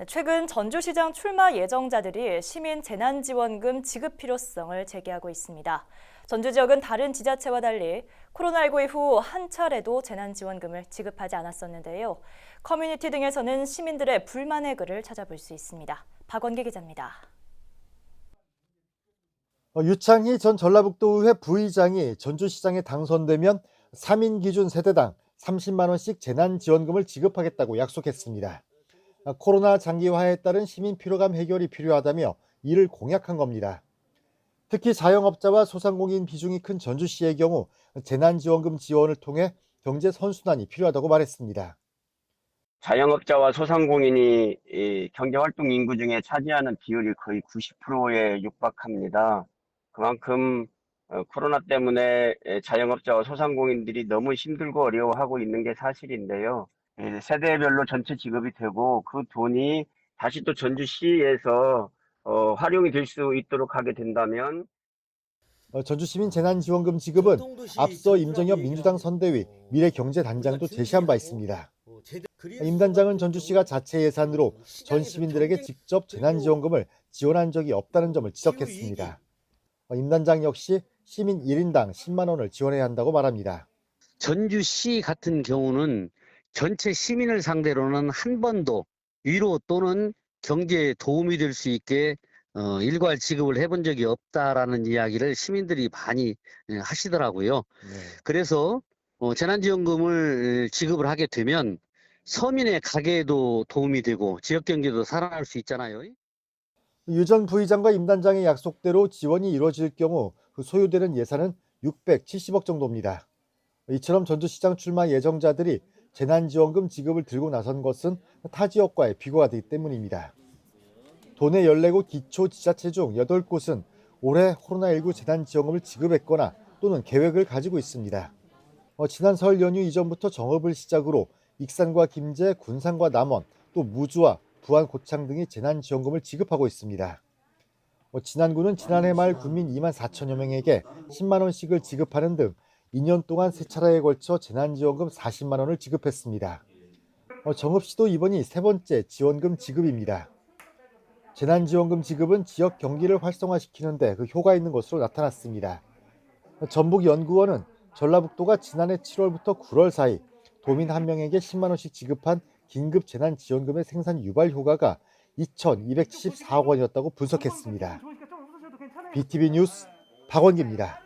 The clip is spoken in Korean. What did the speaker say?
최근 전주시장 출마 예정자들이 시민 재난지원금 지급 필요성을 제기하고 있습니다. 전주 지역은 다른 지자체와 달리 코로나19 이후 한 차례도 재난지원금을 지급하지 않았었는데요. 커뮤니티 등에서는 시민들의 불만의 글을 찾아볼 수 있습니다. 박원기 기자입니다. 유창희 전 전라북도의회 부의장이 전주시장에 당선되면 3인 기준 세대당 30만 원씩 재난지원금을 지급하겠다고 약속했습니다. 코로나 장기화에 따른 시민 피로감 해결이 필요하다며 이를 공약한 겁니다. 특히 자영업자와 소상공인 비중이 큰 전주시의 경우 재난지원금 지원을 통해 경제 선순환이 필요하다고 말했습니다. 자영업자와 소상공인이 이 경제활동 인구 중에 차지하는 비율이 거의 90%에 육박합니다. 그만큼 코로나 때문에 자영업자와 소상공인들이 너무 힘들고 어려워하고 있는 게 사실인데요. 세대별로 전체 지급이 되고 그 돈이 다시 또 전주시에서 활용이 될 수 있도록 하게 된다면 전주시민 재난지원금 지급은 앞서 임정엽 민주당 선대위 미래경제단장도 제시한 바 있습니다. 임 단장은 전주시가 자체 예산으로 전 시민들에게 직접 재난지원금을 지원한 적이 없다는 점을 지적했습니다. 임 단장 역시 시민 1인당 10만 원을 지원해야 한다고 말합니다. 전주시 같은 경우는 전체 시민을 상대로는 한 번도 위로 또는 경제에 도움이 될 수 있게 일괄 지급을 해본 적이 없다라는 이야기를 시민들이 많이 하시더라고요. 그래서 재난지원금을 지급을 하게 되면 서민의 가게에도 도움이 되고 지역 경제도 살아날 수 있잖아요. 유 전 부의장과 임 단장의 약속대로 지원이 이루어질 경우 소요되는 예산은 670억 정도입니다. 이처럼 전주시장 출마 예정자들이 재난지원금 지급을 들고 나선 것은 타 지역과의 비교가 되기 때문입니다. 도내 14곳 기초지자체 중 8곳은 올해 코로나19 재난지원금을 지급했거나 또는 계획을 가지고 있습니다. 지난 설 연휴 이전부터 정읍을 시작으로 익산과 김제, 군산과 남원, 또 무주와 부안, 고창 등이 재난지원금을 지급하고 있습니다. 진안군은 지난해 말 군민 2만 4천여 명에게 10만 원씩을 지급하는 등 2년 동안 3차례에 걸쳐 재난지원금 40만 원을 지급했습니다. 정읍시도 이번이 세 번째 지원금 지급입니다. 재난지원금 지급은 지역 경기를 활성화시키는 데 효과 있는 것으로 나타났습니다. 전북연구원은 전라북도가 지난해 7월부터 9월 사이 도민 한 명에게 10만 원씩 지급한 긴급 재난지원금의 생산 유발 효과가 2,274억 원이었다고 분석했습니다. BTV 뉴스 박원기입니다.